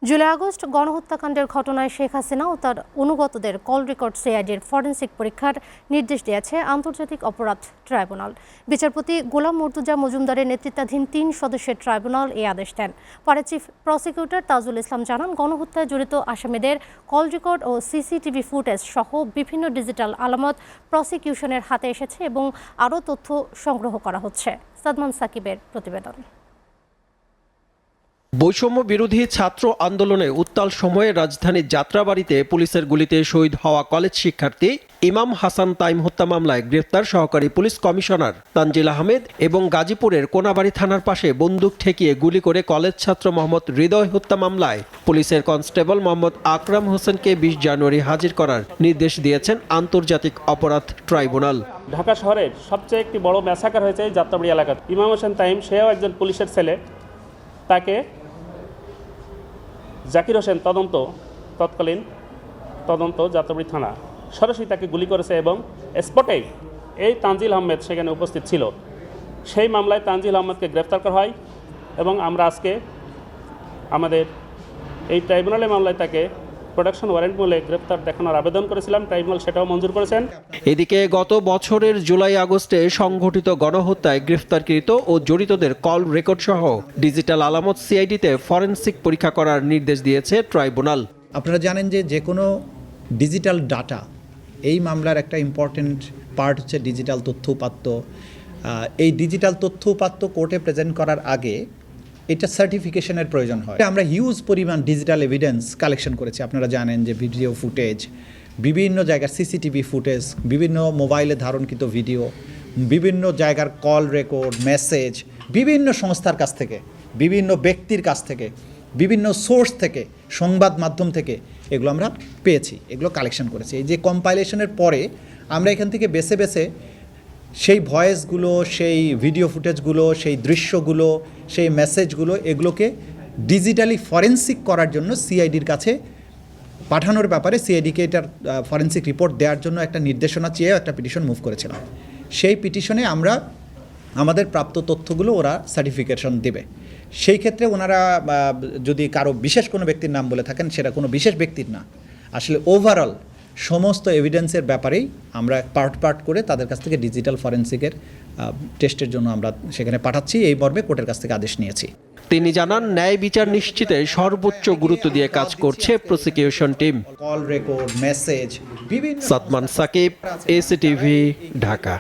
July August গণহত্যাকাণ্ডের ঘটনায় শেখ হাসিনা ও তার অনুগতদের call record সিআইডির ফরেনসিক পরীক্ষার নির্দেশ দিয়েছে আন্তর্জাতিক অপরাধ ট্রাইব্যুনাল। বিচারপতি গোলাম মর্তুজা মজুমদারের নেতৃত্বাধীন 3 সদস্যের ট্রাইব্যুনাল এই আদেশ দেন। পরে চিফ প্রসিকিউটর তাজুল ইসলাম জানান, গণহত্যায় জড়িত আসামিদের কল রেকর্ড ও সিসিটিভি ফুটেজ সহ বিভিন্ন ডিজিটাল আলামত প্রসিকিউশনের হাতে এসেছে এবং আরও তথ্য সংগ্রহ করা হচ্ছে। সাদমান সাকিবের প্রতিবেদন। বৈষম্য বিরোধী ছাত্র আন্দোলনে উত্তাল সময়ে রাজধানীর যাত্রাবাড়িতে পুলিশের গুলিতে শহীদ হওয়া কলেজ শিক্ষার্থী ইমাম হাসান তাইম হত্যা মামলায় গ্রেফতার সহকারী পুলিশ কমিশনার তানজিল আহমেদ এবং গাজীপুরের কোনাবাড়ি থানার পাশে বন্দুক ঠেকিয়ে গুলি করে কলেজ ছাত্র মোহাম্মদ হৃদয় হত্যা মামলায় পুলিশের কনস্টেবল মোহাম্মদ আকরাম হোসেনকে 20 জানুয়ারি হাজির করার নির্দেশ দিয়েছেন আন্তর্জাতিক অপরাধ ট্রাইব্যুনাল। ঢাকা শহরের সবচেয়ে একটি বড় ম্যাসাকার হয়েছে এই যাত্রাবাড়ি এলাকায়। ইমাম হোসেন তাইম সেও একজন পুলিশের ছেলে। তাকে জাকির হোসেন তৎকালীন তদন্ত যাত্রাবাড়ি থানা সরাসরি তাকে গুলি করেছে এবং স্পটেই এই তানজিল আহমেদ সেখানে উপস্থিত ছিল। সেই মামলায় তানজিল আহমেদকে গ্রেফতার করা হয় এবং আমরা আজকে আমাদের এই ট্রাইব্যুনালের মামলায় তাকে প্রোডাকশন ওয়ারেন্ট বলে গ্রেফতার দেখানোর আবেদন করেছিলাম। ট্রাইব্যুনাল সেটাও মঞ্জুর করেছেন। এদিকে গত বছরের জুলাই আগস্টে সংঘটিত গণহত্যায় গ্রেফতারকৃত ও জড়িতদের কল রেকর্ড সহ ডিজিটাল আলামত সিআইডিতে ফরেনসিক পরীক্ষা করার নির্দেশ দিয়েছে ট্রাইব্যুনাল। আপনারা জানেন যে কোনো ডিজিটাল ডাটা, এই মামলার একটা ইম্পর্টেন্ট পার্ট হচ্ছে ডিজিটাল তথ্য উপাত্ত। এই ডিজিটাল তথ্য উপাত্ত কোর্টে প্রেজেন্ট করার আগে এটা সার্টিফিকেশনের প্রয়োজন হয়। আমরা হিউজ পরিমাণ ডিজিটাল এভিডেন্স কালেকশন করেছি। আপনারা জানেন যে ভিডিও ফুটেজ, বিভিন্ন জায়গার সিসিটিভি ফুটেজ, বিভিন্ন মোবাইলে ধারণকৃত ভিডিও, বিভিন্ন জায়গার কল রেকর্ড, মেসেজ, বিভিন্ন সংস্থার কাছ থেকে, বিভিন্ন ব্যক্তির কাছ থেকে, বিভিন্ন সোর্স থেকে, সংবাদ মাধ্যম থেকে এগুলো আমরা পেয়েছি, এগুলো কালেকশন করেছি। এই যে কম্পাইলেশনের পরে আমরা এখান থেকে বেছে বেছে সেই ভয়েসগুলো, সেই ভিডিও ফুটেজগুলো, সেই দৃশ্যগুলো, সেই মেসেজগুলো, এগুলোকে ডিজিটালি ফরেনসিক করার জন্য সিআইডির কাছে পাঠানোর ব্যাপারে সিআইডিকে এটার ফরেনসিক রিপোর্ট দেওয়ার জন্য একটা নির্দেশনা চেয়ে একটা পিটিশন মুভ করেছিলাম। সেই পিটিশনে আমরা আমাদের প্রাপ্ত তথ্যগুলো ওরা সার্টিফিকেশন দেবে। সেই ক্ষেত্রে ওনারা যদি কারো বিশেষ কোনো ব্যক্তির নাম বলে থাকেন, সেটা কোনো বিশেষ ব্যক্তির না, আসলে ওভারঅল সমস্ত এভিডেন্সের ব্যাপারেই আমরা পার্ট করে তাদের কাছ থেকে ডিজিটাল ফরেনসিকের টেস্টের জন্য আমরা সেখানে পাঠাচ্ছি। এই মর্মে কোর্টের কাছ থেকে আদেশ নিয়েছি। তিনি জানান, ন্যায় বিচার নিশ্চিতে সর্বোচ্চ গুরুত্ব দিয়ে কাজ করছে prosecution team. Call record, message, বিভিন্ন। সাদমান সাকিব, এসিটিভি, ঢাকা।